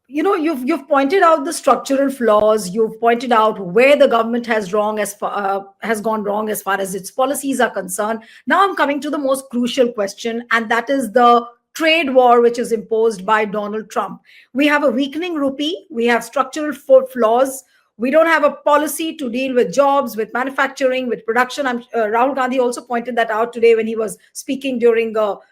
you've pointed out the structural flaws. You've pointed out where the government has gone wrong as far as its policies are concerned. Now I'm coming to the most crucial question, and that is the trade war which is imposed by Donald Trump. We have a weakening rupee. We have structural flaws. We don't have a policy to deal with jobs, with manufacturing, with production. Rahul Gandhi also pointed that out today when he was speaking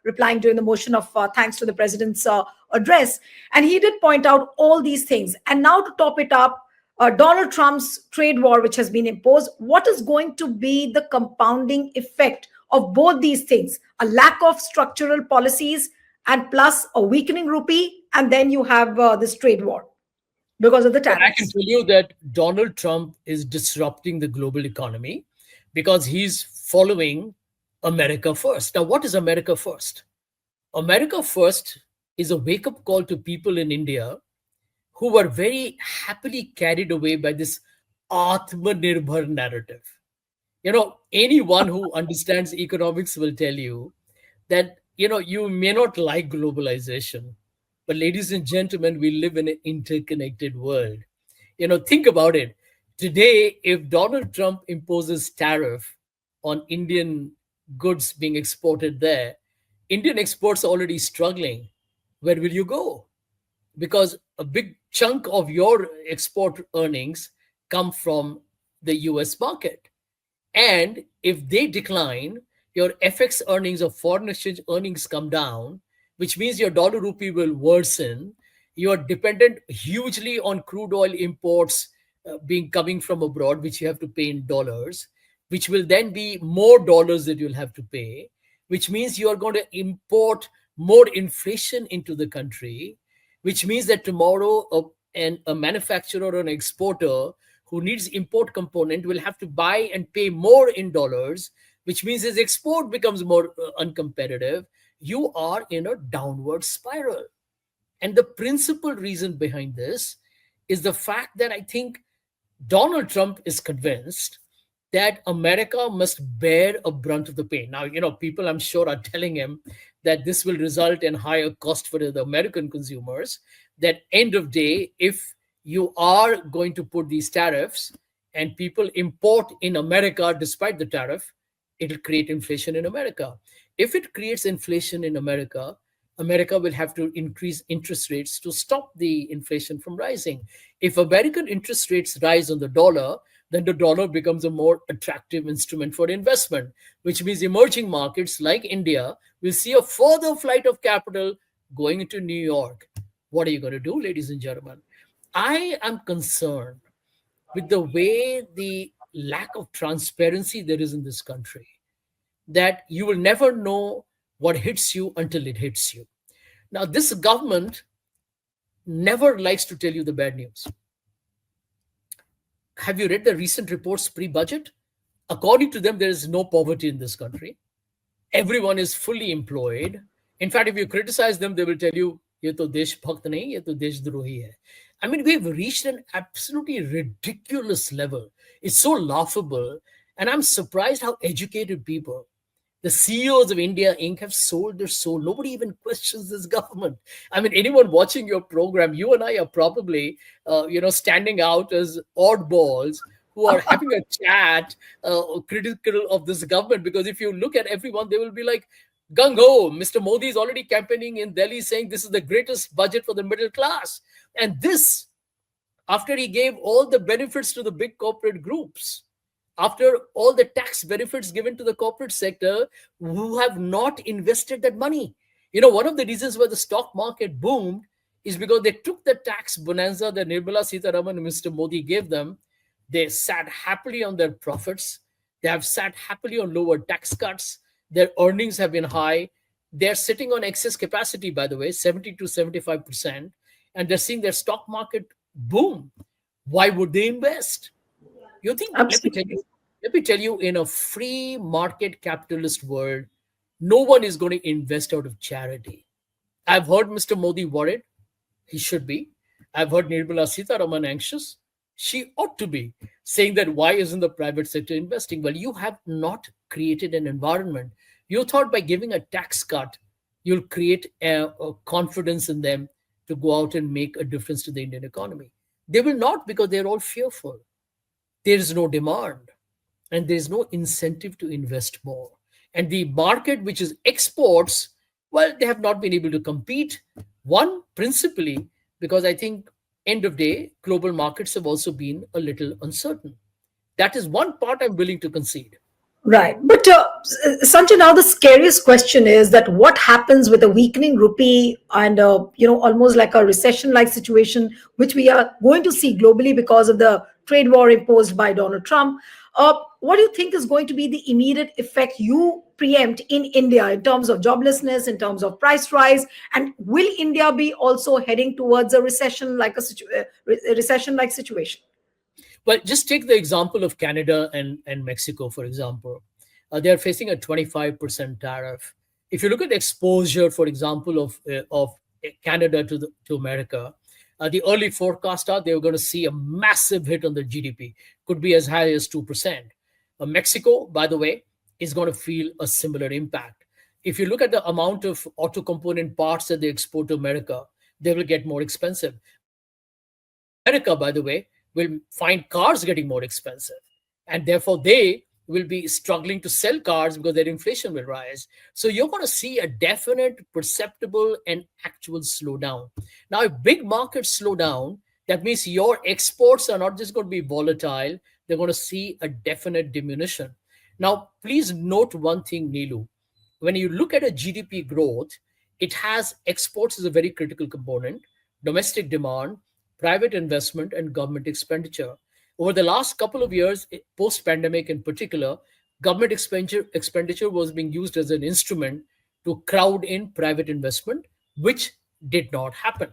replying during the motion of thanks to the president's address. And he did point out all these things. And now to top it up, Donald Trump's trade war, which has been imposed, what is going to be the compounding effect of both these things? A lack of structural policies and plus a weakening rupee, and then you have this trade war because of the But I can tariffs. tell you that Donald Trump is disrupting the global economy because he's following America first. Now, what is America first? America first is a wake up call to people in India who were very happily carried away by this Atmanirbhar narrative. Anyone who understands economics will tell you that, you may not like globalization, but ladies and gentlemen, we live in an interconnected world. Think about it. Today, if Donald Trump imposes tariff on Indian goods being exported there, Indian exports are already struggling. Where will you go? Because a big chunk of your export earnings come from the US market. And if they decline, your FX earnings or foreign exchange earnings come down, which means your dollar rupee will worsen. You are dependent hugely on crude oil imports coming from abroad, which you have to pay in dollars, which will then be more dollars that you'll have to pay, which means you are going to import more inflation into the country, which means that tomorrow a manufacturer or an exporter who needs import component will have to buy and pay more in dollars, which means his export becomes more uncompetitive. You are in a downward spiral. And the principal reason behind this is the fact that I think Donald Trump is convinced that America must bear a brunt of the pain. Now, people I'm sure are telling him that this will result in higher cost for the American consumers, that end of day, if you are going to put these tariffs and people import in America despite the tariff, it'll create inflation in America. If it creates inflation in America, America will have to increase interest rates to stop the inflation from rising. If American interest rates rise on the dollar, then the dollar becomes a more attractive instrument for investment, which means emerging markets like India will see a further flight of capital going into New York. What are you going to do, ladies and gentlemen? I am concerned with the way the lack of transparency there is in this country, that you will never know what hits you until it hits you. Now, this government never likes to tell you the bad news. Have you read the recent reports pre-budget? According to them, there is no poverty in this country. Everyone is fully employed. In fact, if you criticize them, they will tell you, ye to desh bhakt nahi, ye to deshdrohi hai. I mean, we've reached an absolutely ridiculous level. It's so laughable. And I'm surprised how educated people, the CEOs of India Inc. have sold their soul. Nobody even questions this government. I mean, anyone watching your program, you and I are probably, standing out as oddballs who are having a chat critical of this government. Because if you look at everyone, they will be like, gung ho, Mr. Modi is already campaigning in Delhi saying this is the greatest budget for the middle class. And this, after he gave all the benefits to the big corporate groups, after all the tax benefits given to the corporate sector who have not invested that money. One of the reasons why the stock market boomed is because they took the tax bonanza that Nirmala Sitharaman and Mr. Modi gave them. They sat happily on their profits. They have sat happily on lower tax cuts. Their earnings have been high. They're sitting on excess capacity, by the way, 70 to 75%. And they're seeing their stock market boom. Why would they invest? You think, let me tell you, in a free market capitalist world, no one is going to invest out of charity. I've heard Mr. Modi worried. He should be. I've heard Nirmala Sitharaman anxious. She ought to be, saying that why isn't the private sector investing? Well, you have not created an environment. You thought by giving a tax cut, you'll create a confidence in them to go out and make a difference to the Indian economy. They will not, because they're all fearful. There is no demand and there is no incentive to invest more. And the market, which is exports, well, they have not been able to compete. One, principally, because I think end of day, global markets have also been a little uncertain. That is one part I'm willing to concede. Right. But Sanjay, now the scariest question is that what happens with a weakening rupee and, almost like a recession-like situation, which we are going to see globally because of the trade war imposed by Donald Trump. What do you think is going to be the immediate effect you preempt in India in terms of joblessness, in terms of price rise, and will India be also heading towards a recession-like situation? Well, just take the example of Canada and Mexico, for example. They are facing a 25% tariff. If you look at the exposure, for example, of Canada to America, the early forecast are they were going to see a massive hit on the GDP, could be as high as 2%. Mexico, by the way, is going to feel a similar impact. If you look at the amount of auto component parts that they export to America, they will get more expensive. America, by the way, will find cars getting more expensive. And therefore, they will be struggling to sell cars because their inflation will rise. So you're going to see a definite, perceptible, and actual slowdown. Now, if big markets slow down, that means your exports are not just going to be volatile, they're going to see a definite diminution. Now, please note one thing, Neelu. When you look at a GDP growth, it has exports as a very critical component, domestic demand, private investment, and government expenditure. Over the last couple of years, post pandemic in particular, government expenditure was being used as an instrument to crowd in private investment, which did not happen.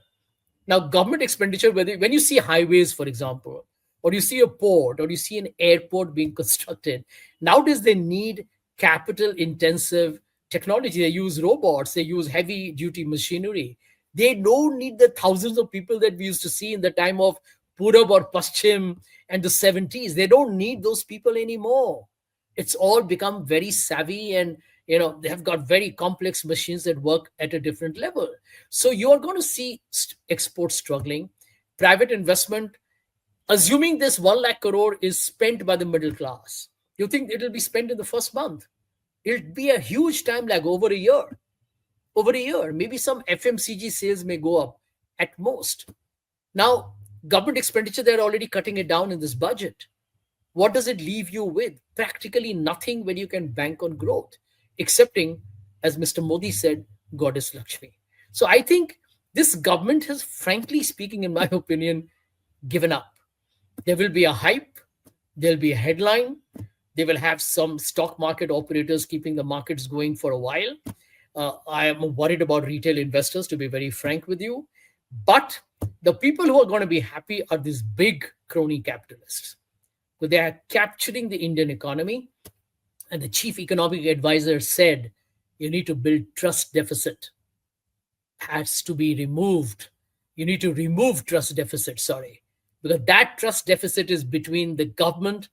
Now, government expenditure, when you see highways, for example, or you see a port, or you see an airport being constructed, nowadays they need capital intensive technology. They use robots, they use heavy duty machinery. They don't need the thousands of people that we used to see in the time of Purab or Paschim and the 70s. They don't need those people anymore. It's all become very savvy, and they have got very complex machines that work at a different level. So you are going to see exports struggling, private investment, assuming this 1 lakh crore is spent by the middle class. You think it'll be spent in the first month? It'll be a huge time lag, over a year. Maybe some FMCG sales may go up at most. Now, government expenditure, they're already cutting it down in this budget. What does it leave you with? Practically nothing when you can bank on growth, excepting, as Mr. Modi said, Goddess Lakshmi. So I think this government has, frankly speaking, in my opinion, given up. There will be a hype, there'll be a headline, they will have some stock market operators keeping the markets going for a while. I am worried about retail investors, to be very frank with you. But the people who are going to be happy are these big crony capitalists. So they are capturing the Indian economy. And the chief economic advisor said, you need to build trust deficit. Has to be removed. You need to remove trust deficit, sorry. Because that trust deficit is between the government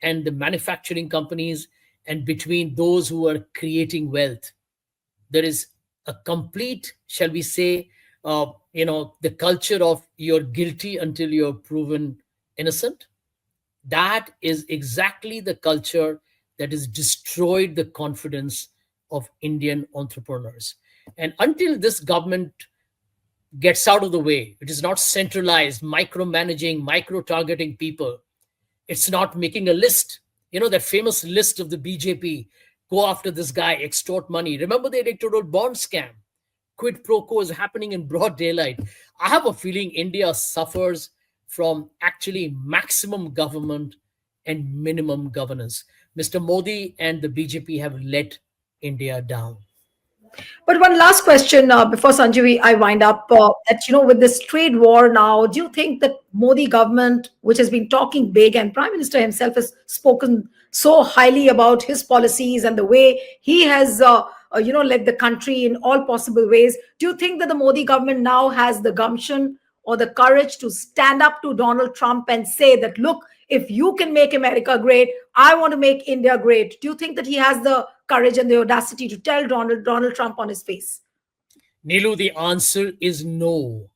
and the manufacturing companies and between those who are creating wealth. There is a complete, shall we say, the culture of you're guilty until you're proven innocent. That is exactly the culture that has destroyed the confidence of Indian entrepreneurs. And until this government gets out of the way, it is not centralized, micromanaging, micro targeting people. It's not making a list, that famous list of the BJP, go after this guy, extort money. Remember the electoral bond scam? Quid pro quo is happening in broad daylight. I have a feeling India suffers from actually maximum government and minimum governance. Mr. Modi and the BJP have let India down. But one last question before Sanjeevi, I wind up. That with this trade war now, do you think that Modi government, which has been talking big, and Prime Minister himself has spoken so highly about his policies and the way he has, led the country in all possible ways, do you think that the Modi government now has the gumption or the courage to stand up to Donald Trump and say that, look, if you can make America great, I want to make India great? Do you think that he has the courage and the audacity to tell Donald Trump on his face? Neelu, the answer is no.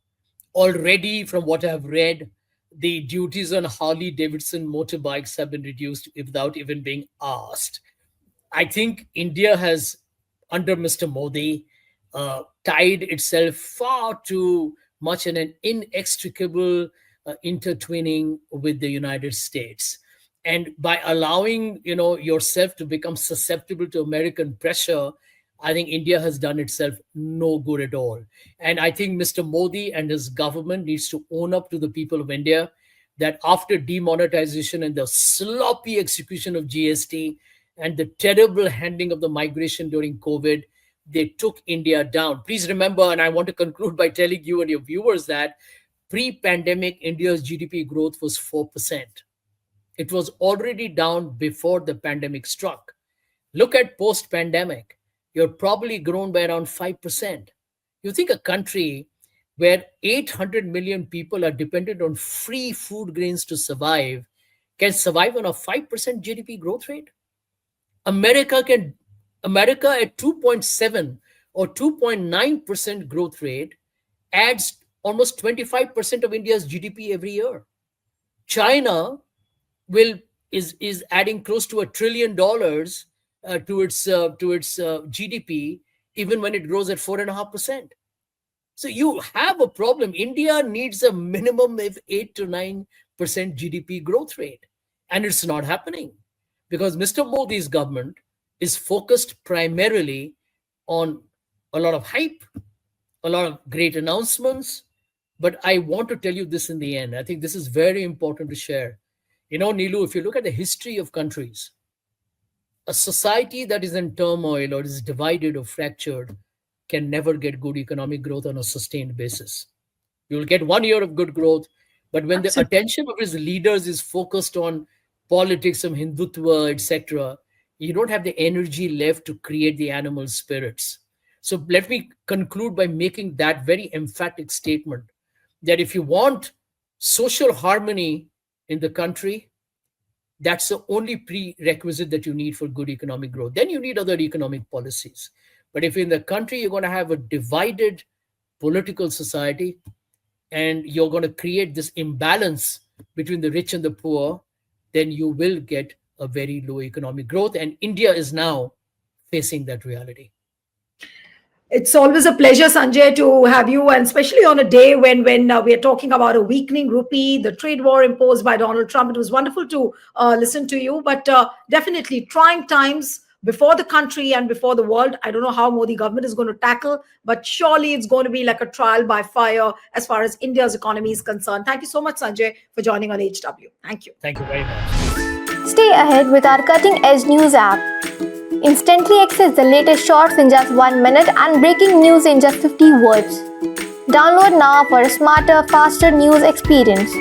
Already, from what I've read, the duties on Harley Davidson motorbikes have been reduced without even being asked. I think India has, under Mr. Modi, tied itself far too much in an inextricable intertwining with the United States. And by allowing, yourself to become susceptible to American pressure, I think India has done itself no good at all. And I think Mr. Modi and his government needs to own up to the people of India that after demonetization and the sloppy execution of GST and the terrible handling of the migration during COVID, they took India down. Please remember, and I want to conclude by telling you and your viewers that pre-pandemic India's GDP growth was 4%. It was already down before the pandemic struck. Look at post-pandemic. You're probably grown by around 5%. You think a country where 800 million people are dependent on free food grains to survive can survive on a 5% GDP growth rate? America at 2.7 or 2.9% growth rate adds almost 25% of India's GDP every year. China will is adding close to $1 trillion to its GDP, even when it grows at 4.5%. So you have a problem. India needs a minimum of 8 to 9% GDP growth rate, and it's not happening because Mr. Modi's government is focused primarily on a lot of hype, a lot of great announcements. But I want to tell you this in the end. I think this is very important to share. Neelu, if you look at the history of countries, a society that is in turmoil or is divided or fractured can never get good economic growth on a sustained basis. You'll get 1 year of good growth, but when the Absolutely. attention of his leaders is focused on politics of Hindutva, etc., you don't have the energy left to create the animal spirits. So let me conclude by making that very emphatic statement that if you want social harmony in the country, that's the only prerequisite that you need for good economic growth. Then you need other economic policies. But if in the country you're going to have a divided political society and you're going to create this imbalance between the rich and the poor, then you will get a very low economic growth. And India is now facing that reality. It's always a pleasure, Sanjay, to have you, and especially on a day when we are talking about a weakening rupee, the trade war imposed by Donald Trump. It was wonderful to listen to you, but definitely trying times before the country and before the world. I don't know how Modi government is going to tackle, but surely it's going to be like a trial by fire as far as India's economy is concerned. Thank you so much, Sanjay, for joining on HW. Thank you. Thank you very much. Stay ahead with our cutting edge news app. Instantly access the latest shorts in just 1 minute and breaking news in just 50 words. Download now for a smarter, faster news experience.